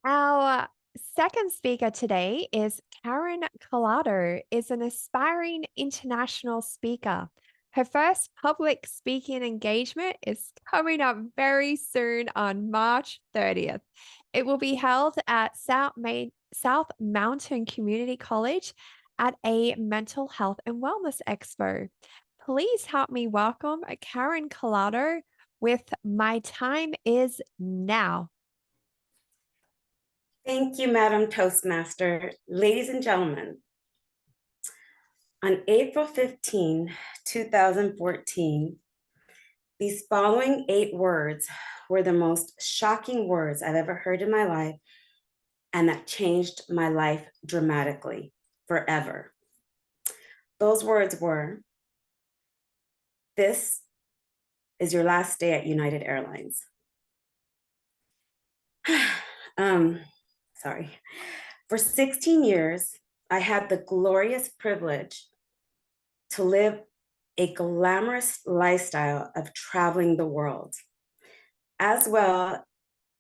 Our second speaker today is Karen Collado, is an aspiring international speaker. Her first public speaking engagement is coming up very soon on March 30th. It will be held at South Mountain Community College at a mental health and wellness expo. Please help me welcome Karen Collado with My Time Is Now. Thank you, Madam Toastmaster. Ladies and gentlemen, on April 15, 2014, these following 8 words were the most shocking words I've ever heard in my life, and that changed my life dramatically, forever. Those words were, "This is your last day at United Airlines." Sorry. For 16 years, I had the glorious privilege to live a glamorous lifestyle of traveling the world. As well,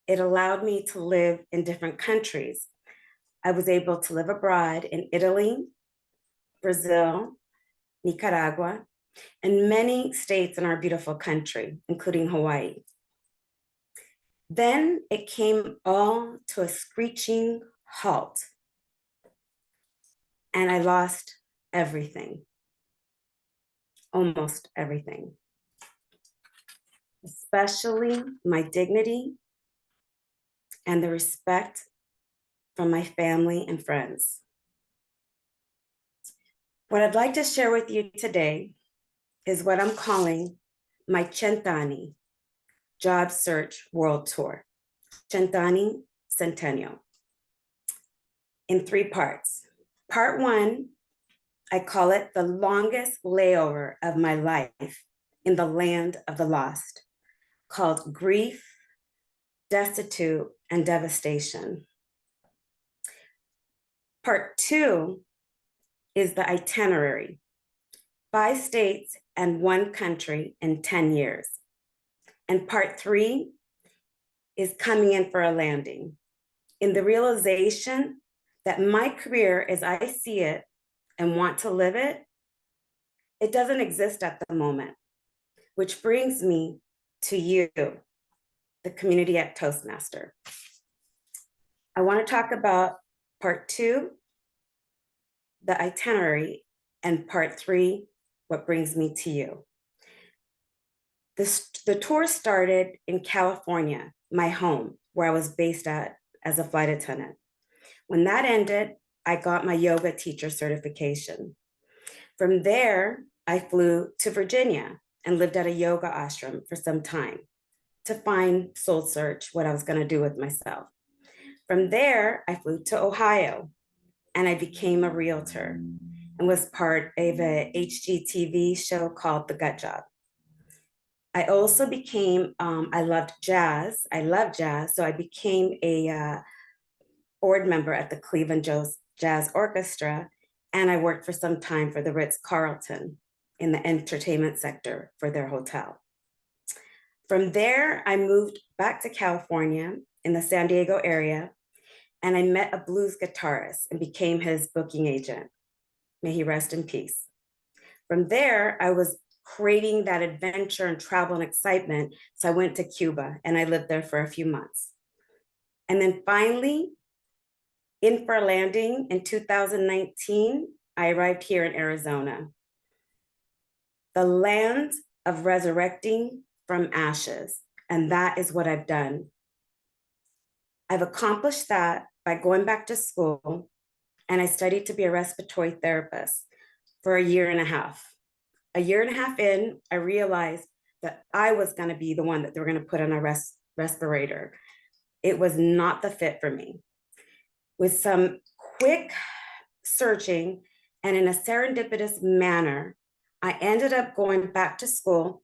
it allowed me to live in different countries. I was able to live abroad in Italy, Brazil, Nicaragua, and many states in our beautiful country, including Hawaii. Then it came all to a screeching halt, and I lost everything, almost everything, especially my dignity and the respect from my family and friends. What I'd like to share with you today is what I'm calling my Cent'anni Job Search World Tour, Cent'anni Centennial, in 3 parts. Part 1, I call it the longest layover of my life in the land of the lost, called Grief, Destitute, and Devastation. Part 2 is the itinerary, 5 states and 1 country in 10 years. And part 3 is coming in for a landing, in the realization that my career as I see it and want to live it, it doesn't exist at the moment, which brings me to you, the community at Toastmaster. I want to talk about part 2, the itinerary, and part 3, what brings me to you. The tour started in California, my home, where I was based at as a flight attendant. When that ended, I got my yoga teacher certification. From there, I flew to Virginia and lived at a yoga ashram for some time to find soul search, what I was going to do with myself. From there, I flew to Ohio and I became a realtor and was part of a HGTV show called The Gut Job. I also became, I loved jazz. I love jazz. So I became a board member at the Cleveland Jazz Orchestra. And I worked for some time for the Ritz-Carlton in the entertainment sector for their hotel. From there, I moved back to California in the San Diego area, and I met a blues guitarist and became his booking agent. May he rest in peace. From there, I was creating that adventure and travel and excitement. So I went to Cuba and I lived there for a few months. And then finally, in for a landing in 2019, I arrived here in Arizona, the land of resurrecting from ashes. And that is what I've done. I've accomplished that by going back to school, and I studied to be a respiratory therapist for a year and a half. A year and a half in, I realized that I was going to be the one that they were going to put on a respirator. It was not the fit for me. With some quick searching and in a serendipitous manner, I ended up going back to school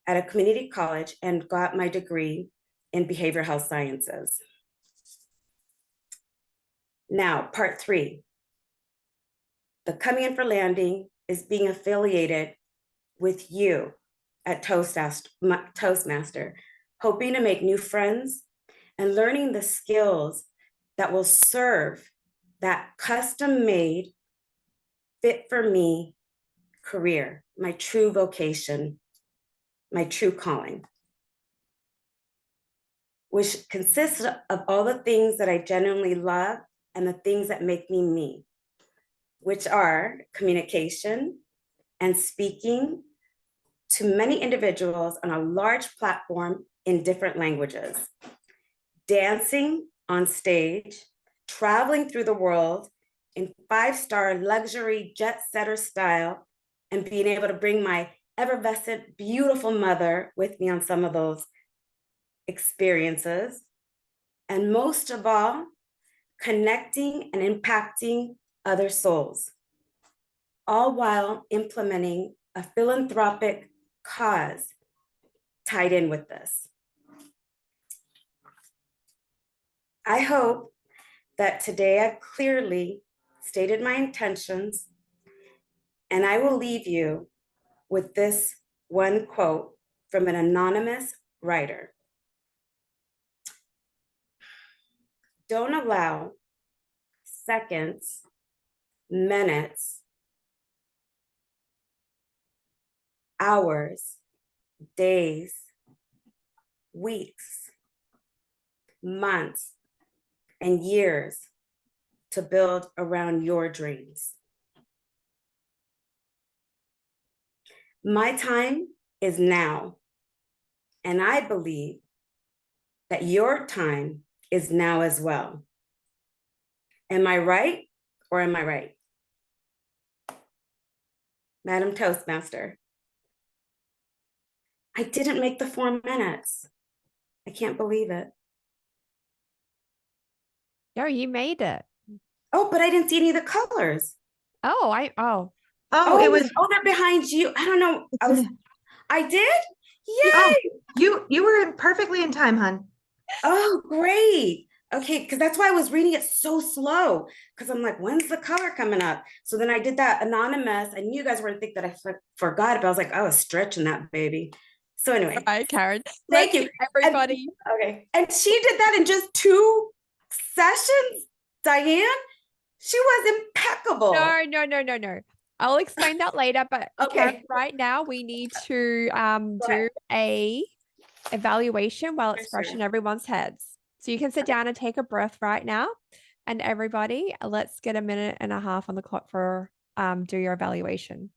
at a community college and got my degree in behavioral health sciences. Now, part 3, the coming in for landing is being affiliated with you at Toastmaster, hoping to make new friends and learning the skills that will serve that custom made, fit for me career, my true vocation, my true calling, which consists of all the things that I genuinely love and the things that make me me, which are communication and speaking to many individuals on a large platform in different languages, dancing on stage, traveling through the world in five-star luxury jet setter style, and being able to bring my effervescent, beautiful mother with me on some of those experiences. And most of all, connecting and impacting other souls, all while implementing a philanthropic cause tied in with this. I hope that today I've clearly stated my intentions, and I will leave you with this one quote from an anonymous writer. Don't allow seconds, minutes, hours, days, weeks, months, and years to build around your dreams. My time is now, and I believe that your time is now as well. Am I right or am I right? Madam Toastmaster, I didn't make the 4 minutes. I can't believe it. No, you made it. Oh, but I didn't see any of the colors. Oh. Oh, it Oh, was. oh, they're behind you. I don't know. I did? Oh, Yay! you were perfectly in time, hon. Oh, great. Okay, because that's why I was reading it so slow. Because I'm like, when's the color coming up? So then I did that anonymous. I knew you guys were gonna think that I forgot, but I was like, I was stretching that baby. So anyway, Right, Karen. thank Let's you, give everybody. okay, and she did that in just 2 sessions. Diane, she was impeccable. No. I'll explain that later, but Karen, Okay. right now we need to do a evaluation while it's fresh in everyone's heads. So you can sit down and take a breath right now. And everybody, let's get a minute and a half on the clock for do your evaluation.